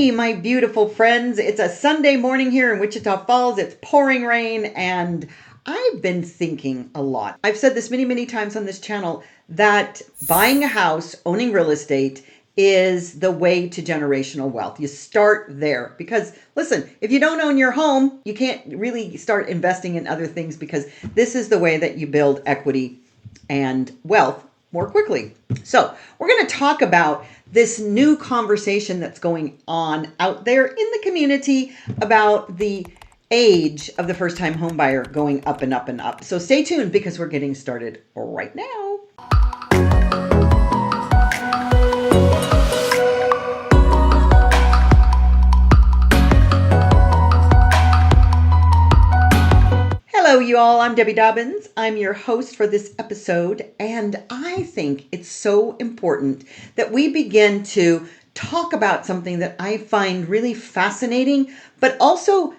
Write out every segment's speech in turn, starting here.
Hey, my beautiful friends. It's a Sunday morning here in Wichita Falls. It's pouring rain, and I've been thinking a lot. I've said this many, many times on this channel that buying a house, owning real estate is the way to generational wealth. You start there because, listen, if you don't own your home, you can't really start investing in other things because this is the way that you build equity and wealth more quickly. So we're going to talk about this new conversation that's going on out there in the community about the age of the first-time home buyer going up and up and up. So stay tuned because we're getting started right now. Hello, you all. I'm Debbie Dobbins. I'm your host for this episode, and I think it's so important that we begin to talk about something that I find really fascinating, but also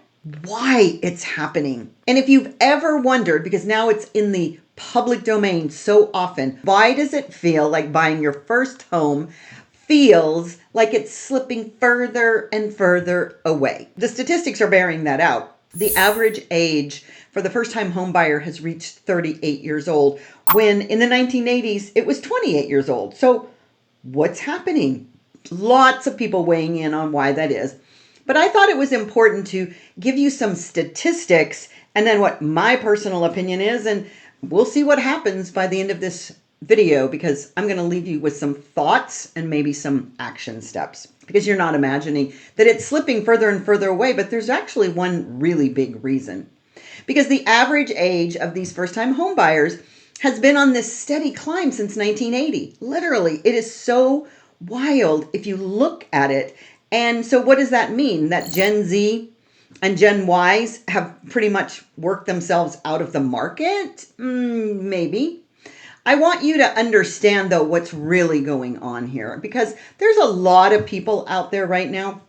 why it's happening. And if you've ever wondered, because now it's in the public domain so often, why does it feel like buying your first home feels like it's slipping further and further away? The statistics are bearing that out. The average age for the first-time home buyer has reached 38 years old, when in the 1980s, it was 28 years old. So what's happening? Lots of people weighing in on why that is. But I thought it was important to give you some statistics and then what my personal opinion is, and we'll see what happens by the end of this video, because I'm going to leave you with some thoughts and maybe some action steps, because you're not imagining that it's slipping further and further away. But there's actually one really big reason, because the average age of these first-time home buyers has been on this steady climb since 1980. Literally, it is so wild if you look at it. And so what does that mean? That Gen Z and Gen Ys have pretty much worked themselves out of the market? Maybe. I want you to understand, though, what's really going on here, because there's a lot of people out there right now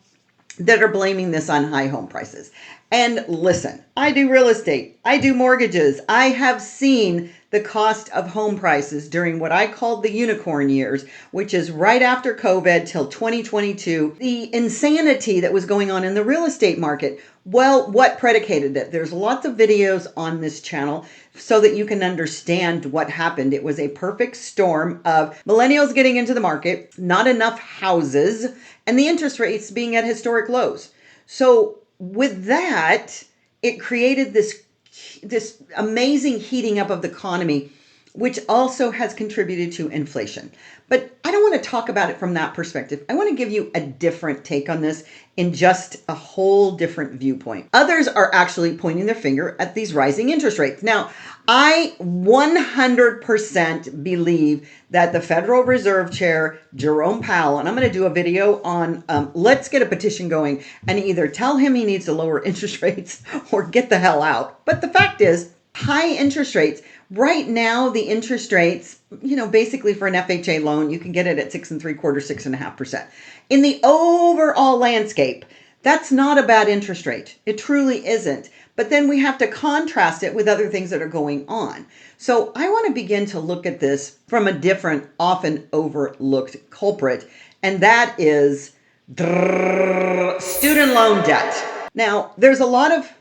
that are blaming this on high home prices. And listen, I do real estate. I do mortgages. I have seen the cost of home prices during what I called the unicorn years, which is right after COVID till 2022. The insanity that was going on in the real estate market. Well, what predicated it? There's lots of videos on this channel so that you can understand what happened. It was a perfect storm of millennials getting into the market, not enough houses, and the interest rates being at historic lows. So with that, it created this amazing heating up of the economy, which also has contributed to inflation. But I don't want to talk about it from that perspective. I want to give you a different take on this in just a whole different viewpoint. Others are actually pointing their finger at these rising interest rates. Now, I 100% believe that the Federal Reserve Chair, Jerome Powell, and I'm going to do a video on let's get a petition going and either tell him he needs to lower interest rates or get the hell out. But the fact is, high interest rates. Right now, the interest rates, basically for an FHA loan, you can get it at 6 3/4, 6.5%. In the overall landscape, that's not a bad interest rate. It truly isn't. But then we have to contrast it with other things that are going on. So I want to begin to look at this from a different, often overlooked culprit, and that is student loan debt. Now, there's a lot of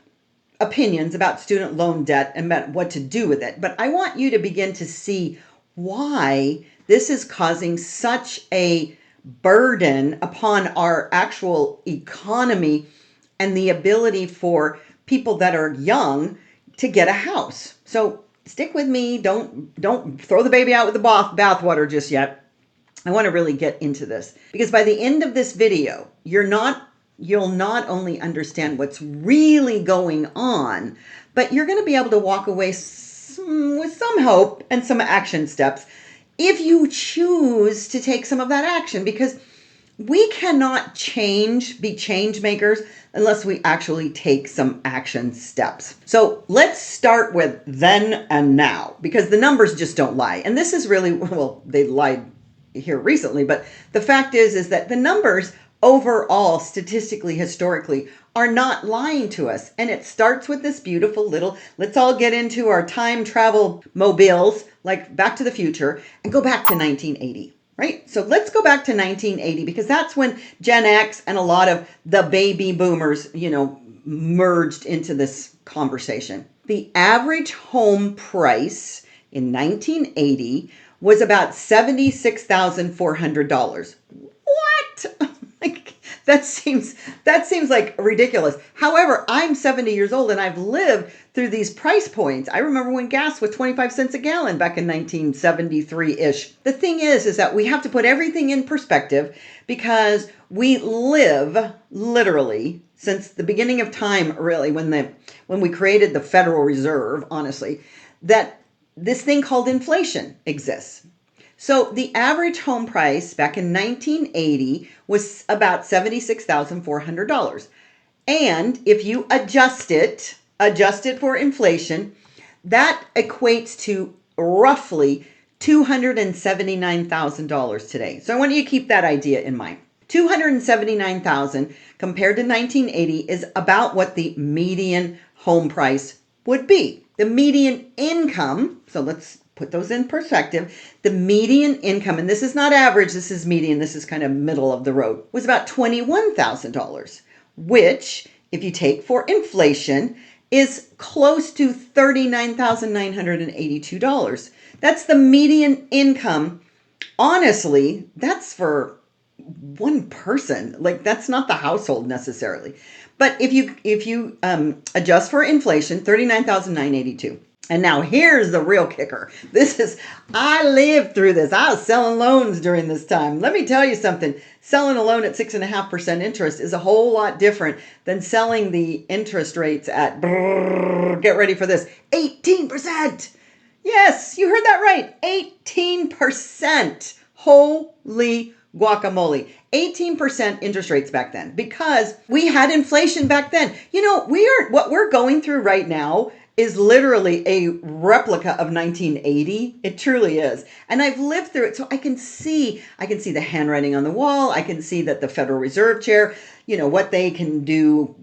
opinions about student loan debt and about what to do with it. But I want you to begin to see why this is causing such a burden upon our actual economy and the ability for people that are young to get a house. So stick with me. Don't throw the baby out with the bathwater just yet. I want to really get into this, because by the end of this video, you'll not only understand what's really going on, but you're going to be able to walk away with some hope and some action steps if you choose to take some of that action, because we cannot be change makers unless we actually take some action steps. So let's start with then and now, because the numbers just don't lie. And this is really, well, they lied here recently, but the fact is that the numbers overall, statistically, historically, are not lying to us. And it starts with this beautiful little, let's all get into our time travel mobiles, like Back to the Future, and go back to 1980. right? So let's go back to 1980 because that's when Gen X and a lot of the baby boomers, merged into this conversation. The average home price in 1980 was about $76,400. What? Like that seems like ridiculous. However, I'm 70 years old and I've lived through these price points. I remember when gas was 25 cents a gallon back in 1973-ish. The thing is that we have to put everything in perspective because we live literally since the beginning of time, really, when we created the Federal Reserve, honestly, that this thing called inflation exists. So the average home price back in 1980 was about $76,400. And if you adjust it for inflation, that equates to roughly $279,000 today. So I want you to keep that idea in mind. $279,000 compared to 1980 is about what the median home price would be. The median income, so let's put those in perspective. The median income, and this is not average, this is median, this is kind of middle of the road, was about $21,000, which, if you take for inflation, is close to $39,982. That's the median income. Honestly, that's for one person. Like, that's not the household necessarily. But if you adjust for inflation, $39,982. And now here's the real kicker. I lived through this. I was selling loans during this time. Let me tell you something. Selling a loan at 6.5% interest is a whole lot different than selling the interest rates at, get ready for this, 18%. Yes, you heard that right. 18%. Holy guacamole. 18% interest rates back then because we had inflation back then. What we're going through right now is literally a replica of 1980. It truly is. And I've lived through it, so I can see the handwriting on the wall. I can see that the Federal Reserve Chair, what they can do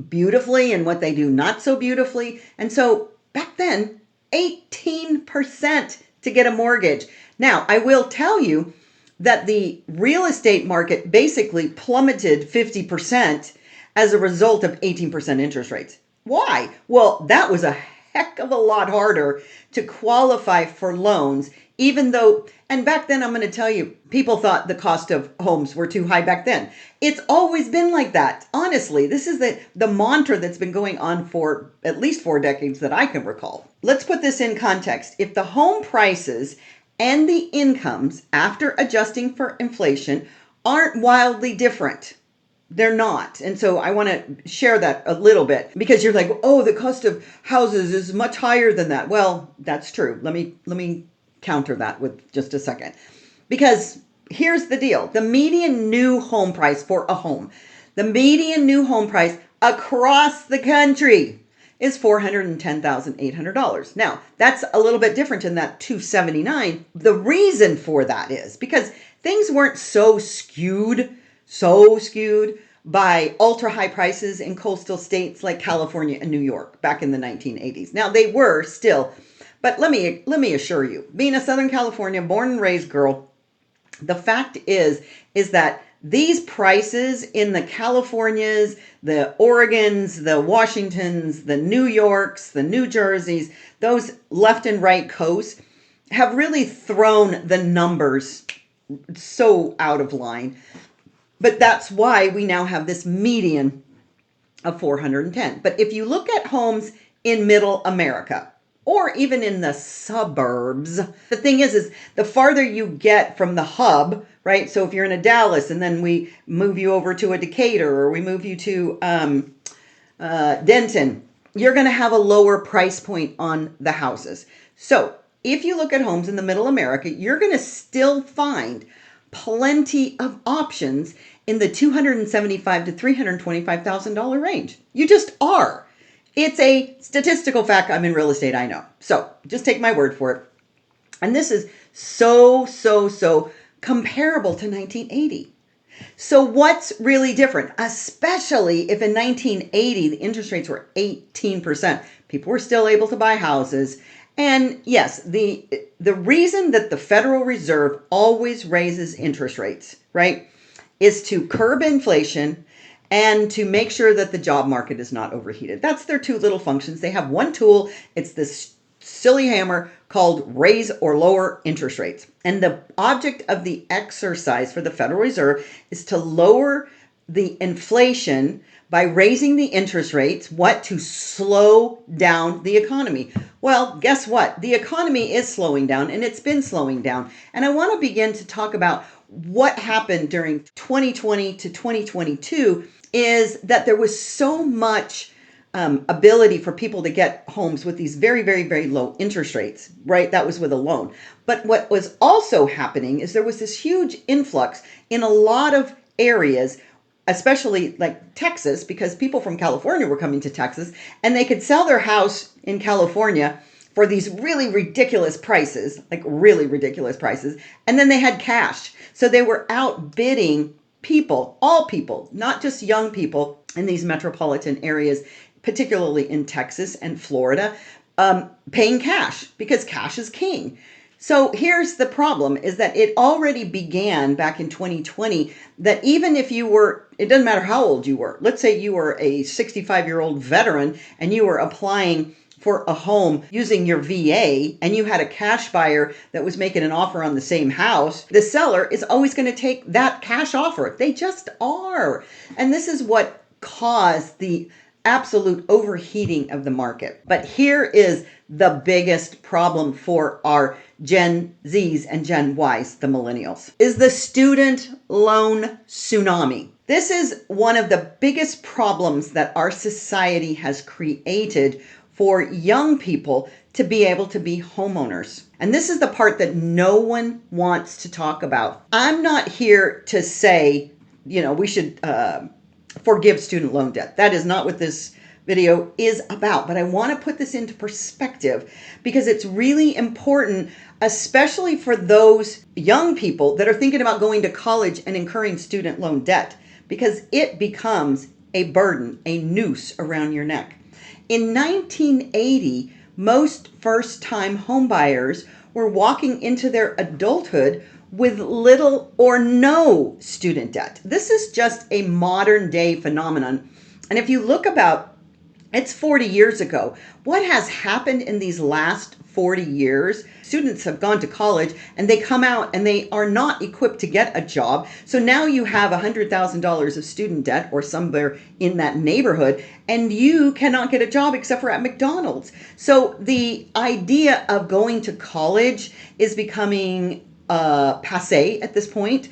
beautifully and what they do not so beautifully. And so back then, 18% to get a mortgage. Now, I will tell you that the real estate market basically plummeted 50% as a result of 18% interest rates. Why? Well, that was a heck of a lot harder to qualify for loans, even though, and back then I'm going to tell you, people thought the cost of homes were too high back then. It's always been like that. Honestly, this is the mantra that's been going on for at least 4 decades that I can recall. Let's put this in context. If the home prices and the incomes after adjusting for inflation aren't wildly different, they're not. And so I want to share that a little bit because you're like, oh, the cost of houses is much higher than that. Well, that's true. Let me counter that with just a second. Because here's the deal. The median new home price for a home, the median new home price across the country is $410,800. Now, that's a little bit different than that $279. The reason for that is because things weren't so skewed by ultra high prices in coastal states like California and New York back in the 1980s. Now they were still, but let me assure you, being a Southern California born and raised girl, the fact is that these prices in the Californias, the Oregons, the Washingtons, the New Yorks, the New Jerseys, those left and right coasts have really thrown the numbers so out of line. But that's why we now have this median of 410. But if you look at homes in middle America or even in the suburbs, the thing is the farther you get from the hub, right? So if you're in a Dallas and then we move you over to a Decatur or we move you to Denton, you're going to have a lower price point on the houses. So if you look at homes in the middle America, you're going to still find plenty of options in the $275,000 to $325,000 range. You just are. It's a statistical fact. I'm in real estate, I know. So just take my word for it. And this is so comparable to 1980. So what's really different? Especially if in 1980, the interest rates were 18%. People were still able to buy houses. And yes, the reason that the Federal Reserve always raises interest rates, right, is to curb inflation and to make sure that the job market is not overheated. That's their two little functions. They have one tool. It's this silly hammer called raise or lower interest rates. And the object of the exercise for the Federal Reserve is to lower the inflation by raising the interest rates, to slow down the economy. Well, guess what? The economy is slowing down, and it's been slowing down. And I want to begin to talk about what happened during 2020 to 2022 is that there was so much ability for people to get homes with these very, very, very low interest rates, right? That was with a loan. But what was also happening is there was this huge influx in a lot of areas, especially like Texas, because people from California were coming to Texas and they could sell their house in California for these really ridiculous prices, like really ridiculous prices. And then they had cash. So they were outbidding people, all people, not just young people in these metropolitan areas, particularly in Texas and Florida, paying cash because cash is king. So here's the problem is that it already began back in 2020 that even if you were, it doesn't matter how old you were, let's say you were a 65-year-old veteran and you were applying for a home using your VA and you had a cash buyer that was making an offer on the same house, the seller is always going to take that cash offer. They just are. And this is what caused the absolute overheating of the market. But here is the biggest problem for our Gen Zs and Gen Ys, the millennials, is the student loan tsunami. This is one of the biggest problems that our society has created for young people to be able to be homeowners. And this is the part that no one wants to talk about. I'm not here to say, we should forgive student loan debt. That is not what this video is about. But I want to put this into perspective because it's really important, especially for those young people that are thinking about going to college and incurring student loan debt, because it becomes a burden, a noose around your neck. In 1980, most first-time homebuyers were walking into their adulthood with little or no student debt. This is just a modern day phenomenon. And if you look it's 40 years ago. What has happened in these last 40 years? Students have gone to college and they come out and they are not equipped to get a job. So now you have $100,000 of student debt or somewhere in that neighborhood, and you cannot get a job except for at McDonald's. So the idea of going to college is becoming passé at this point.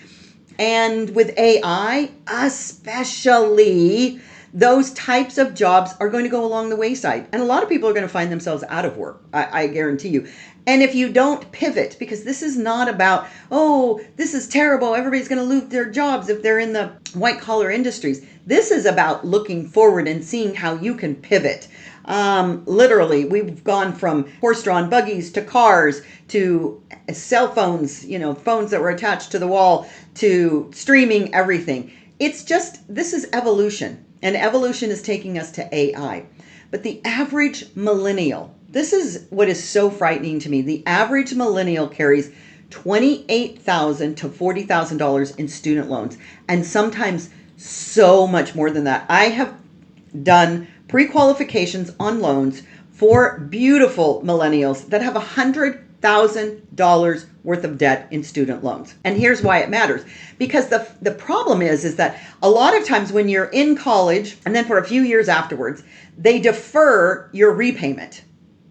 And with AI, especially, those types of jobs are going to go along the wayside. And a lot of people are going to find themselves out of work, I guarantee you. And if you don't pivot, because this is not about, this is terrible, everybody's going to lose their jobs if they're in the white collar industries. This is about looking forward and seeing how you can pivot. Literally, we've gone from horse-drawn buggies to cars to cell phones, phones that were attached to the wall, to streaming everything. It's just, this is evolution. And evolution is taking us to AI. But the average millennial, this is what is so frightening to me. The average millennial carries $28,000 to $40,000 in student loans, and sometimes so much more than that. I have done pre-qualifications on loans for beautiful millennials that have $100,000 worth of debt in student loans. And here's why it matters. Because the problem is that a lot of times when you're in college and then for a few years afterwards, they defer your repayment.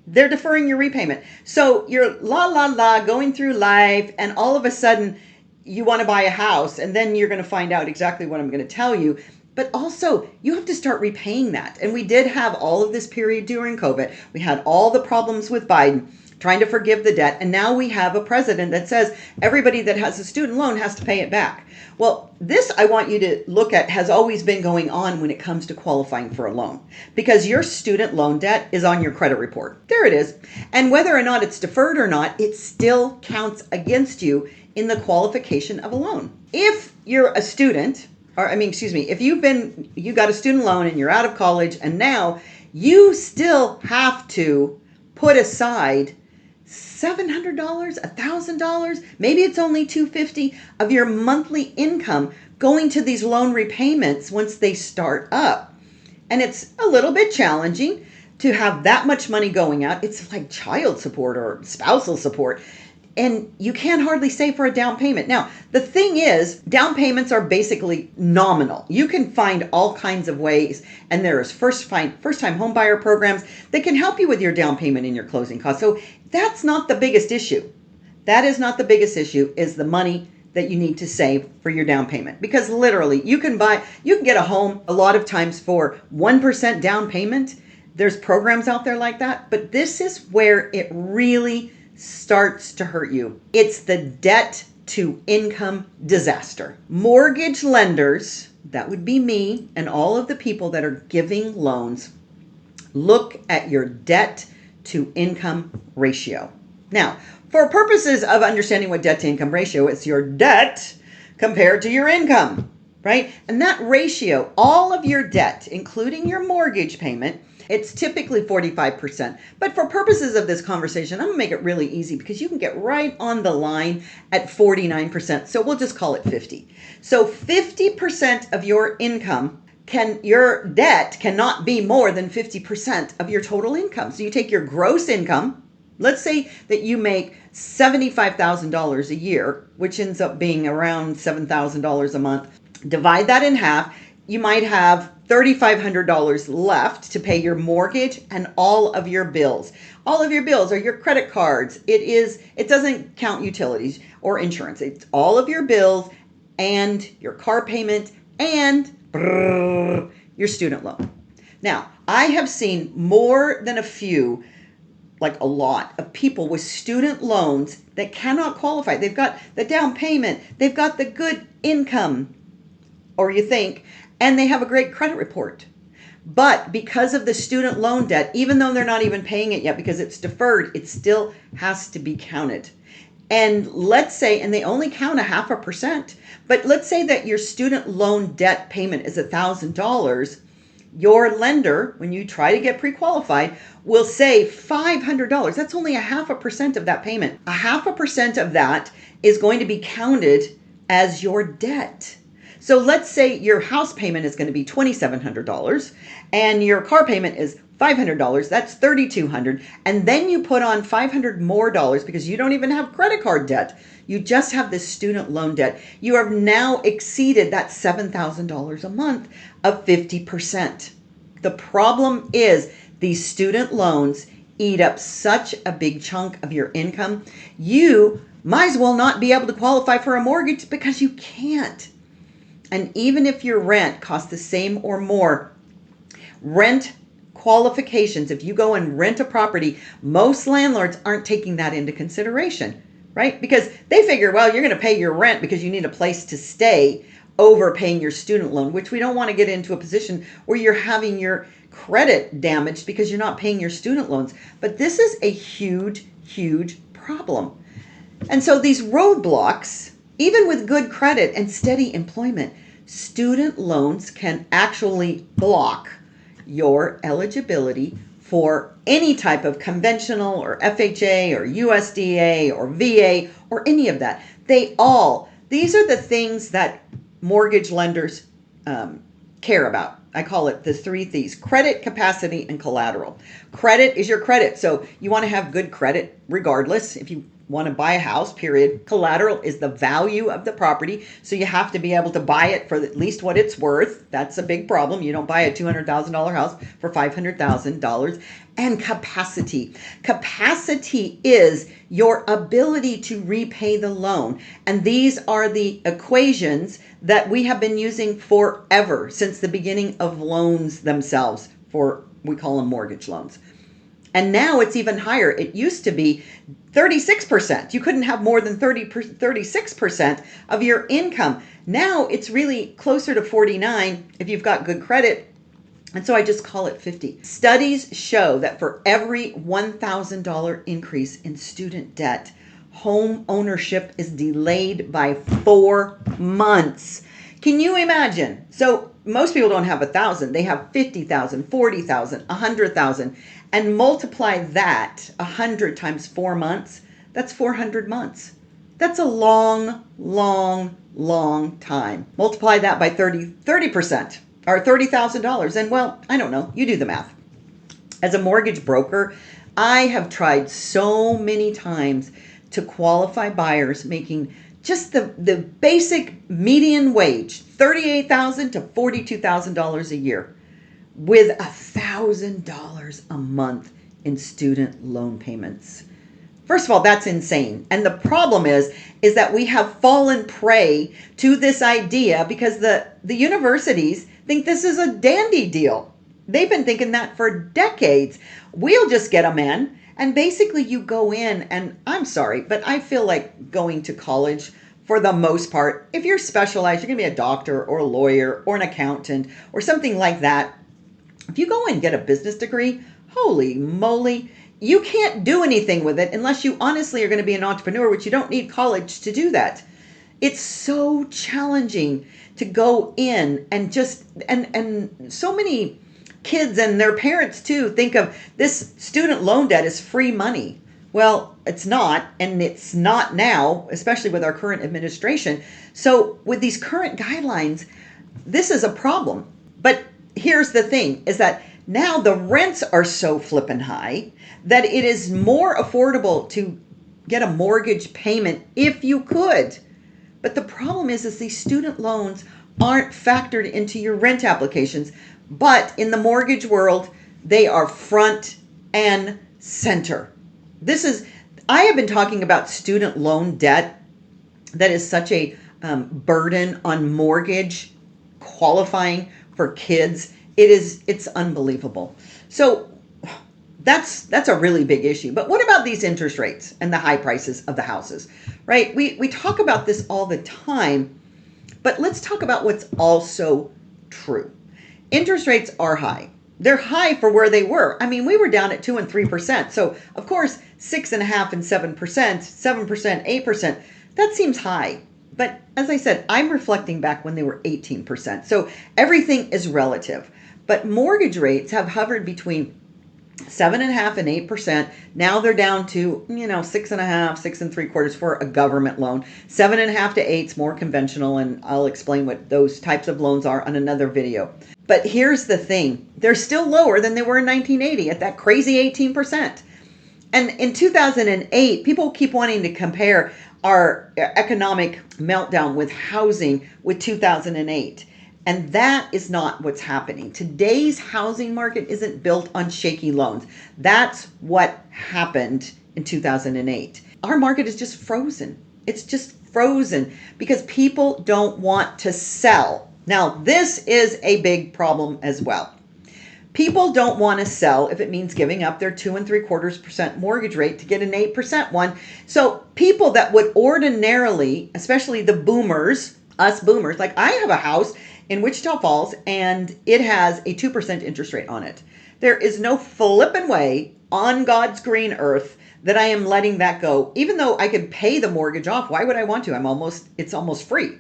They're deferring your repayment. So you're going through life, and all of a sudden you want to buy a house, and then you're going to find out exactly what I'm going to tell you. But also, you have to start repaying that. And we did have all of this period during COVID. We had all the problems with Biden trying to forgive the debt. And now we have a president that says everybody that has a student loan has to pay it back. Well, this I want you to look at has always been going on when it comes to qualifying for a loan, because your student loan debt is on your credit report. There it is. And whether or not it's deferred or not, it still counts against you in the qualification of a loan. If you're a student, if you got a student loan and you're out of college, and now you still have to put aside $700, $1,000, maybe it's only $250 of your monthly income going to these loan repayments once they start up. And it's a little bit challenging to have that much money going out. It's like child support or spousal support. And you can't hardly save for a down payment. Now, the thing is, down payments are basically nominal. You can find all kinds of ways, and there is first-time home buyer programs that can help you with your down payment and your closing costs. So that's not the biggest issue. That is not the biggest issue, is the money that you need to save for your down payment. Because literally, you can get a home a lot of times for 1% down payment. There's programs out there like that, but this is where it really starts to hurt you. It's the debt to income disaster. Mortgage lenders, that would be me and all of the people that are giving loans, look at your debt to income ratio. Now, for purposes of understanding what debt to income ratio is, your debt compared to your income, right? And that ratio, all of your debt, including your mortgage payment, it's typically 45%. But for purposes of this conversation, I'm going to make it really easy because you can get right on the line at 49%. So we'll just call it 50. So 50% of your income, your debt cannot be more than 50% of your total income. So you take your gross income. Let's say that you make $75,000 a year, which ends up being around $7,000 a month. Divide that in half. You might have $3,500 left to pay your mortgage and all of your bills. All of your bills are your credit cards. It doesn't count utilities or insurance. It's all of your bills and your car payment and your student loan. Now, I have seen more than a few, like a lot of people with student loans that cannot qualify. They've got the down payment, they've got the good income, or you think, and they have a great credit report. But because of the student loan debt, even though they're not even paying it yet because it's deferred, it still has to be counted. And let's say, and they only count 0.5%, but let's say that your student loan debt payment is $1,000. Your lender, when you try to get pre-qualified, will say $500. That's only 0.5% of that payment. 0.5% of that is going to be counted as your debt. So let's say your house payment is going to be $2,700 and your car payment is $500. That's $3,200. And then you put on $500 more because you don't even have credit card debt. You just have this student loan debt. You have now exceeded that $7,000 a month of 50%. The problem is these student loans eat up such a big chunk of your income. You might as well not be able to qualify for a mortgage because you can't. And even if your rent costs the same or more, rent qualifications, if you go and rent a property, most landlords aren't taking that into consideration, right? Because they figure, well, you're going to pay your rent because you need a place to stay over paying your student loan, which we don't want to get into a position where you're having your credit damaged because you're not paying your student loans. But this is a huge, huge problem. And so these roadblocks, even with good credit and steady employment, student loans can actually block your eligibility for any type of conventional or FHA or USDA or VA or any of that. These are the things that mortgage lenders care about. I call it the 3 Cs: credit, capacity, and collateral. Credit is your credit. So you want to have good credit regardless if you want to buy a house, period. Collateral is the value of the property. So you have to be able to buy it for at least what it's worth. That's a big problem. You don't buy a $200,000 house for $500,000. And capacity. Capacity is your ability to repay the loan. And these are the equations that we have been using forever, since the beginning of loans themselves, we call them mortgage loans. And now it's even higher. It used to be 36%. You couldn't have more than 36% of your income. Now it's really closer to 49 if you've got good credit. And so I just call it 50. Studies show that for every $1,000 increase in student debt, home ownership is delayed by 4 months. Can you imagine? So most people don't have 1,000. They have 50,000, 40,000, 100,000, and multiply that 100 times 4 months. That's 400 months. That's a long, long, long time. Multiply that by 30% or $30,000. And well, I don't know. You do the math. As a mortgage broker, I have tried so many times to qualify buyers making just the basic median wage, $38,000 to $42,000 a year, with $1,000 a month in student loan payments. First of all, that's insane. And the problem is that we have fallen prey to this idea because the universities think this is a dandy deal. They've been thinking that for decades. We'll just get them in. And basically you go in, and I'm sorry, but I feel like going to college for the most part, if you're specialized, you're going to be a doctor or a lawyer or an accountant or something like that. If you go and get a business degree, holy moly, you can't do anything with it unless you honestly are going to be an entrepreneur, which you don't need college to do that. It's so challenging to go in and just, and so many kids and their parents too think of this student loan debt as free money. Well, it's not, and it's not now, especially with our current administration. So with these current guidelines, this is a problem. But here's the thing, is that now the rents are so flippin' high that it is more affordable to get a mortgage payment if you could. But the problem is these student loans aren't factored into your rent applications. But in the mortgage world, they are front and center. I have been talking about student loan debt that is such a burden on mortgage qualifying for kids. It's unbelievable. So that's a really big issue. But what about these interest rates and the high prices of the houses, right? We talk about this all the time, but let's talk about what's also true. Interest rates are high. They're high for where they were. I mean, we were down at 2 and 3%. So of course, 6.5% and 7%, 7%, 8%, that seems high. But as I said, I'm reflecting back when they were 18%. So everything is relative. But mortgage rates have hovered between 7.5% and 8%. Now they're down to, 6.5%, 6.75% for a government loan. 7.5% to 8% is more conventional, and I'll explain what those types of loans are on another video. But here's the thing. They're still lower than they were in 1980 at that crazy 18%. And in 2008, people keep wanting to compare our economic meltdown with housing with 2008. And that is not what's happening. Today's housing market isn't built on shaky loans. That's what happened in 2008. Our market is just frozen. It's just frozen because people don't want to sell. Now, this is a big problem as well. People don't want to sell if it means giving up their 2.75% mortgage rate to get an 8% one. So people that would ordinarily, especially the boomers, us boomers, like I have a house in Wichita Falls and it has a 2% interest rate on it. There is no flippin' way on God's green earth that I am letting that go. Even though I could pay the mortgage off, why would I want to? It's almost free.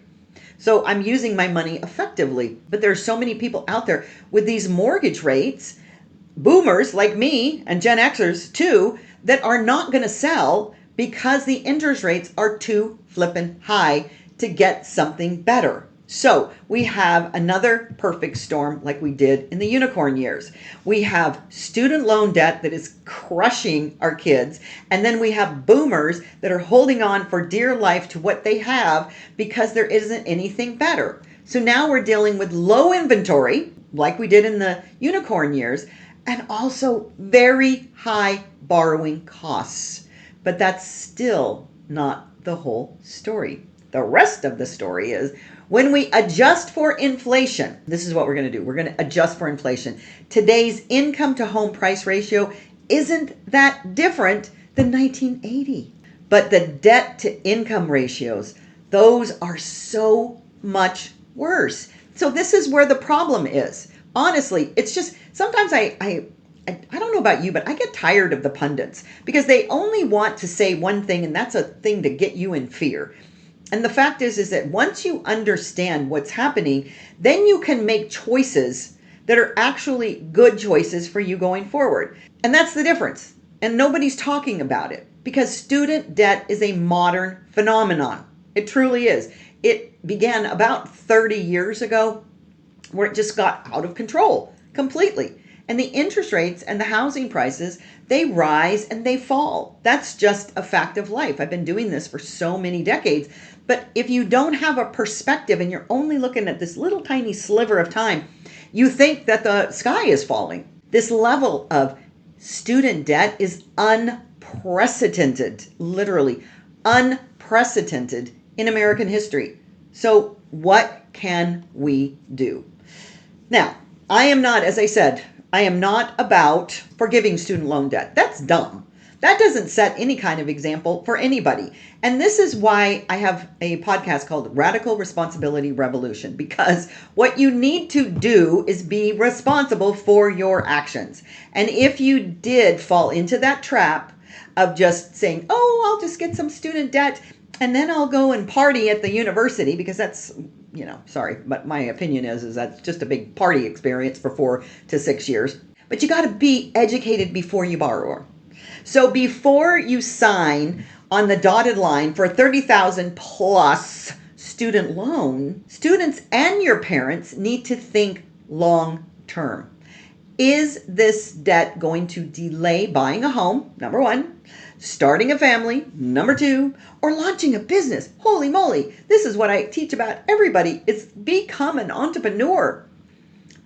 So I'm using my money effectively. But there's so many people out there with these mortgage rates, boomers like me and Gen Xers too, that are not going to sell because the interest rates are too flippin' high to get something better. So we have another perfect storm like we did in the unicorn years. We have student loan debt that is crushing our kids. And then we have boomers that are holding on for dear life to what they have because there isn't anything better. So now we're dealing with low inventory like we did in the unicorn years, and also very high borrowing costs. But that's still not the whole story. The rest of the story is when we adjust for inflation, this is what we're going to do. We're going to adjust for inflation. Today's income to home price ratio isn't that different than 1980. But the debt to income ratios, those are so much worse. So this is where the problem is. Honestly, it's just sometimes I don't know about you, but I get tired of the pundits because they only want to say one thing, and that's a thing to get you in fear. And the fact is that once you understand what's happening, then you can make choices that are actually good choices for you going forward. And that's the difference. And nobody's talking about it because student debt is a modern phenomenon. It truly is. It began about 30 years ago where it just got out of control completely. And the interest rates and the housing prices, they rise and they fall. That's just a fact of life. I've been doing this for so many decades. But if you don't have a perspective and you're only looking at this little tiny sliver of time, you think that the sky is falling. This level of student debt is unprecedented, literally unprecedented in American history. So what can we do? Now, I am not, as I said, I am not about forgiving student loan debt. That's dumb. That doesn't set any kind of example for anybody. And this is why I have a podcast called Radical Responsibility Revolution, because what you need to do is be responsible for your actions. And if you did fall into that trap of just saying, oh, I'll just get some student debt and then I'll go and party at the university, because that's, sorry, but my opinion is that's just a big party experience for 4 to 6 years. But you got to be educated before you borrow. So before you sign on the dotted line for a $30,000 plus student loan, students and your parents need to think long term. Is this debt going to delay buying a home? Number one. Starting a family? Number two. Or launching a business? Holy moly. This is what I teach about everybody. It's become an entrepreneur.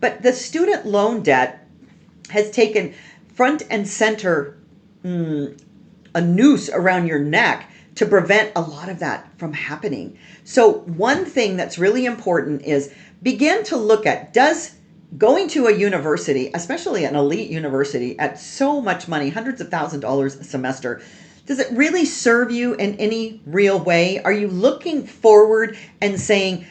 But the student loan debt has taken front and center a noose around your neck to prevent a lot of that from happening. So one thing that's really important is begin to look at, does going to a university, especially an elite university at so much money, hundreds of thousands of dollars a semester, does it really serve you in any real way? Are you looking forward and saying,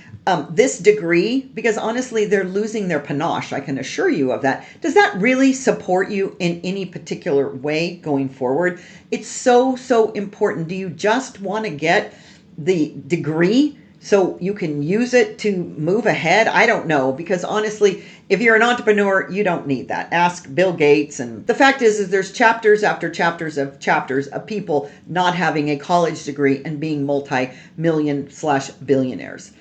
this degree, because honestly, they're losing their panache, I can assure you of that. Does that really support you in any particular way going forward? It's so, so important. Do you just want to get the degree so you can use it to move ahead? I don't know, because honestly, if you're an entrepreneur, you don't need that. Ask Bill Gates. And the fact is there's chapters after chapters of people not having a college degree and being multi-million/billionaires.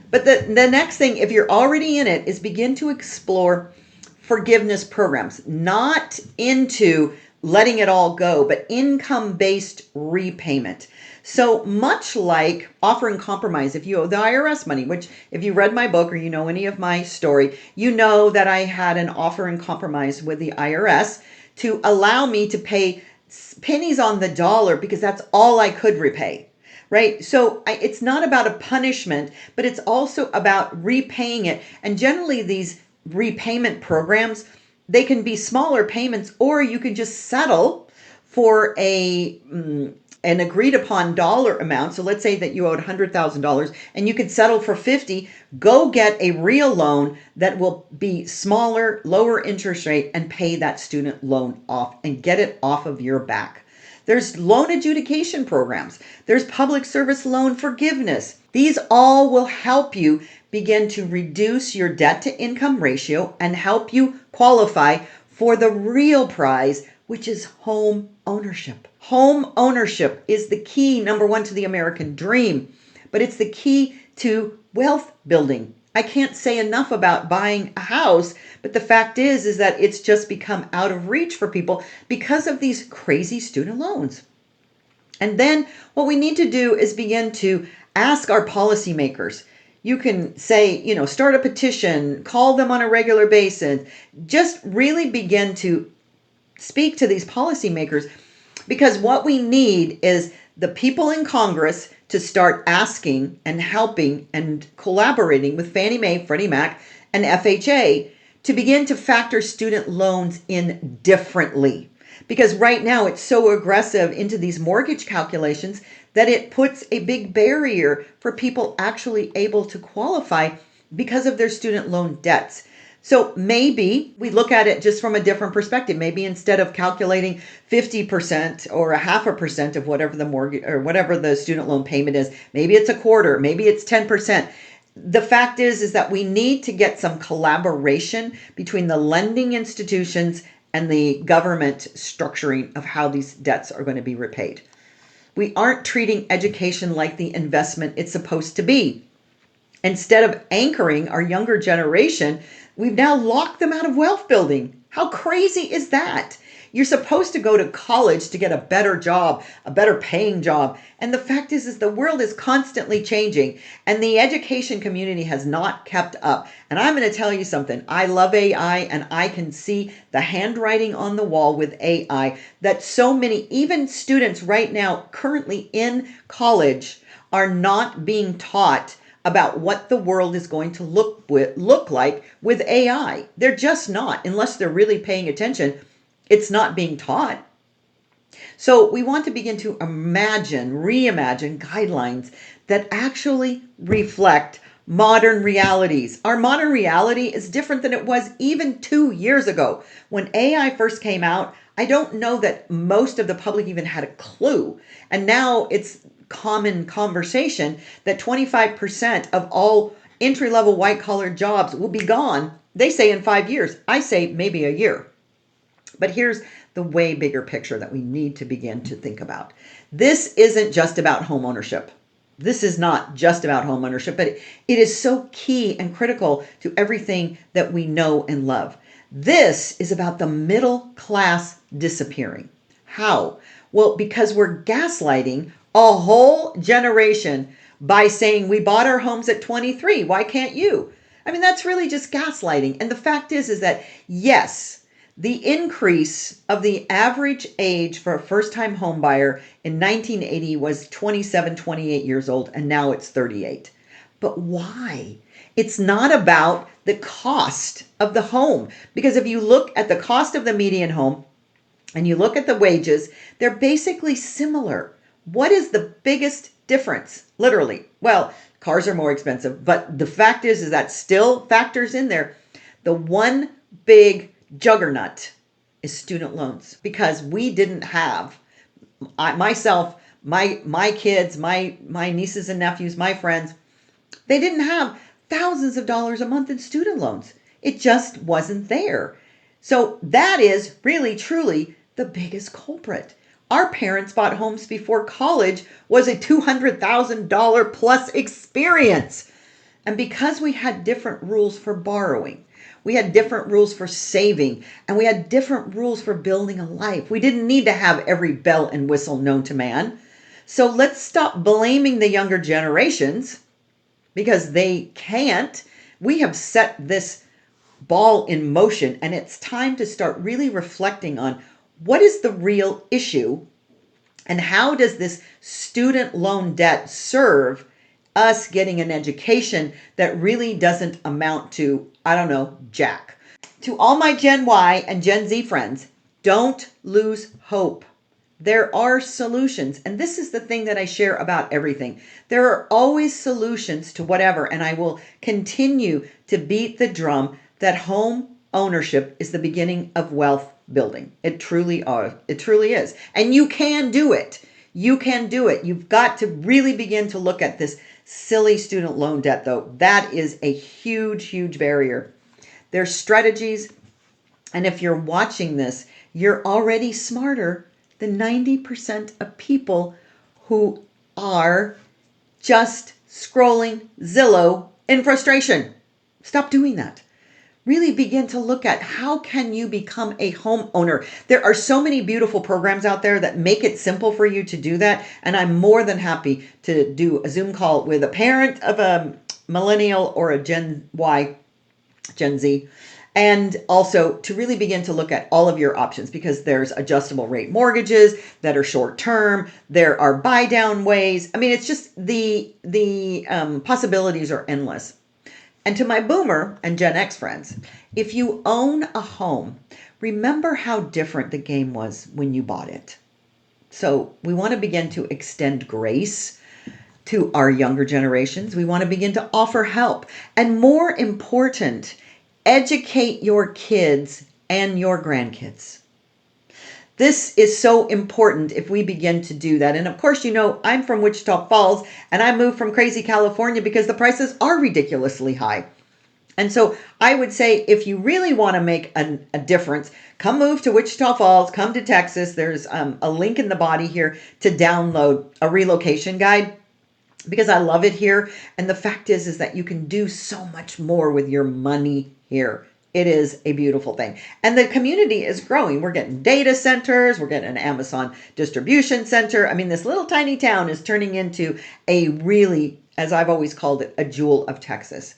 But the next thing, if you're already in it, is begin to explore forgiveness programs, not into letting it all go, but income-based repayment. So much like offering compromise, if you owe the IRS money, which if you read my book or you know any of my story, you know that I had an offer in compromise with the IRS to allow me to pay pennies on the dollar because that's all I could repay. Right? So it's not about a punishment, but it's also about repaying it. And generally these repayment programs, they can be smaller payments, or you can just settle for an agreed upon dollar amount. So let's say that you owed $100,000 and you could settle for 50, go get a real loan that will be smaller, lower interest rate, and pay that student loan off and get it off of your back. There's loan adjudication programs. There's public service loan forgiveness. These all will help you begin to reduce your debt to income ratio and help you qualify for the real prize, which is home ownership. Home ownership is the key, number one, to the American dream, but it's the key to wealth building. I can't say enough about buying a house, but the fact is that it's just become out of reach for people because of these crazy student loans. And then what we need to do is begin to ask our policymakers. You can say, start a petition, call them on a regular basis, just really begin to speak to these policymakers, because what we need is the people in Congress to start asking and helping and collaborating with Fannie Mae, Freddie Mac, and FHA to begin to factor student loans in differently. Because right now it's so aggressive into these mortgage calculations that it puts a big barrier for people actually able to qualify because of their student loan debts. So maybe we look at it just from a different perspective. Maybe instead of calculating 50% or a half a percent of whatever the mortgage or whatever the student loan payment is, maybe it's a quarter, maybe it's 10%. The fact is that we need to get some collaboration between the lending institutions and the government structuring of how these debts are going to be repaid. We aren't treating education like the investment it's supposed to be. Instead of anchoring our younger generation, we've now locked them out of wealth building. How crazy is that? You're supposed to go to college to get a better job, a better paying job. And the fact is the world is constantly changing and the education community has not kept up. And I'm going to tell you something. I love AI and I can see the handwriting on the wall with AI that so many, even students right now currently in college, are not being taught about what the world is going to look like with AI. They're just not, unless they're really paying attention. It's not being taught. So we want to begin to reimagine guidelines that actually reflect modern realities. Our modern reality is different than it was even 2 years ago. When AI first came out, I don't know that most of the public even had a clue. And now it's common conversation that 25% of all entry-level white-collar jobs will be gone. They say in 5 years. I say maybe a year. But here's the way bigger picture that we need to begin to think about. This isn't just about home ownership. This is not just about home ownership, but it is so key and critical to everything that we know and love. This is about the middle class disappearing. How? Well, because we're gaslighting a whole generation by saying we bought our homes at 23. Why can't you? I mean, that's really just gaslighting. And the fact is that yes, the increase of the average age for a first-time home buyer in 1980 was 27, 28 years old, and now it's 38. But why? It's not about the cost of the home. Because if you look at the cost of the median home and you look at the wages, they're basically similar. What is the biggest difference? Literally, well, cars are more expensive, but the fact is that still factors in there. The one big juggernaut is student loans, because we didn't have, myself, my kids, my nieces and nephews, my friends, they didn't have thousands of dollars a month in student loans. It just wasn't there. So that is really, truly the biggest culprit. Our parents bought homes before college was a $200,000 plus experience. And because we had different rules for borrowing, we had different rules for saving, and we had different rules for building a life. We didn't need to have every bell and whistle known to man. So let's stop blaming the younger generations because they can't. We have set this ball in motion, and it's time to start really reflecting on what is the real issue and how does this student loan debt serve us getting an education that really doesn't amount to, I don't know, jack. To all my Gen Y and Gen Z friends, don't lose hope. There are solutions. And this is the thing that I share about everything. There are always solutions to whatever. And I will continue to beat the drum that home ownership is the beginning of wealth building. It truly is. And you can do it. You can do it. You've got to really begin to look at this silly student loan debt, though. That is a huge, huge barrier. There's strategies. And if you're watching this, you're already smarter than 90% of people who are just scrolling Zillow in frustration. Stop doing that. Really begin to look at how can you become a homeowner. There are so many beautiful programs out there that make it simple for you to do that. And I'm more than happy to do a Zoom call with a parent of a millennial or a Gen Y, Gen Z, and also to really begin to look at all of your options, because there's adjustable rate mortgages that are short term. There are buy down ways. I mean, it's just the possibilities are endless. And to my boomer and Gen X friends, if you own a home, remember how different the game was when you bought it. So we want to begin to extend grace to our younger generations. We want to begin to offer help. And more important, Educate your kids and your grandkids. This is so important if we begin to do that. And of course, I'm from Wichita Falls and I moved from crazy California because the prices are ridiculously high. And so I would say if you really want to make a difference, come move to Wichita Falls, come to Texas. There's a link in the body here to download a relocation guide because I love it here. And the fact is that you can do so much more with your money here. It is a beautiful thing. And the community is growing. We're getting data centers. We're getting an Amazon distribution center. I mean, this little tiny town is turning into a really, as I've always called it, a jewel of Texas.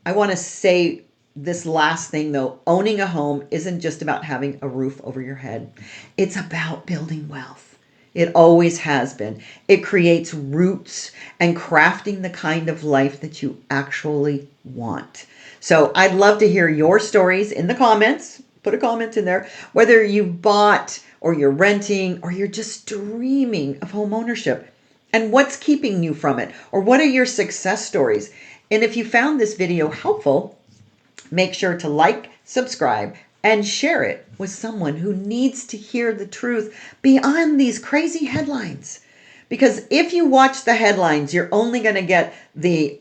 I want to say this last thing though. Owning a home isn't just about having a roof over your head. It's about building wealth. It always has been. It creates roots and crafting the kind of life that you actually want. So I'd love to hear your stories in the comments. Put a comment in there. Whether you bought or you're renting or you're just dreaming of home ownership and what's keeping you from it, or what are your success stories? And if you found this video helpful, make sure to like, subscribe, and share it with someone who needs to hear the truth beyond these crazy headlines. Because if you watch the headlines, you're only going to get the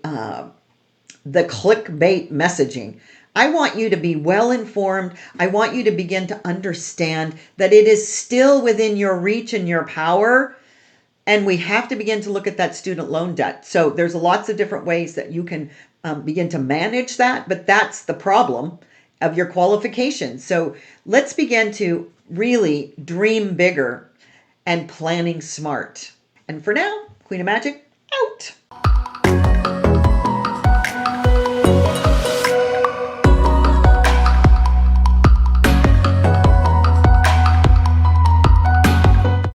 clickbait messaging. I want you to be well informed. I want you to begin to understand that it is still within your reach and your power. And we have to begin to look at that student loan debt. So there's lots of different ways that you can begin to manage that, but that's the problem of your qualifications. So let's begin to really dream bigger and planning smart. And for now, Queen of Magic, out.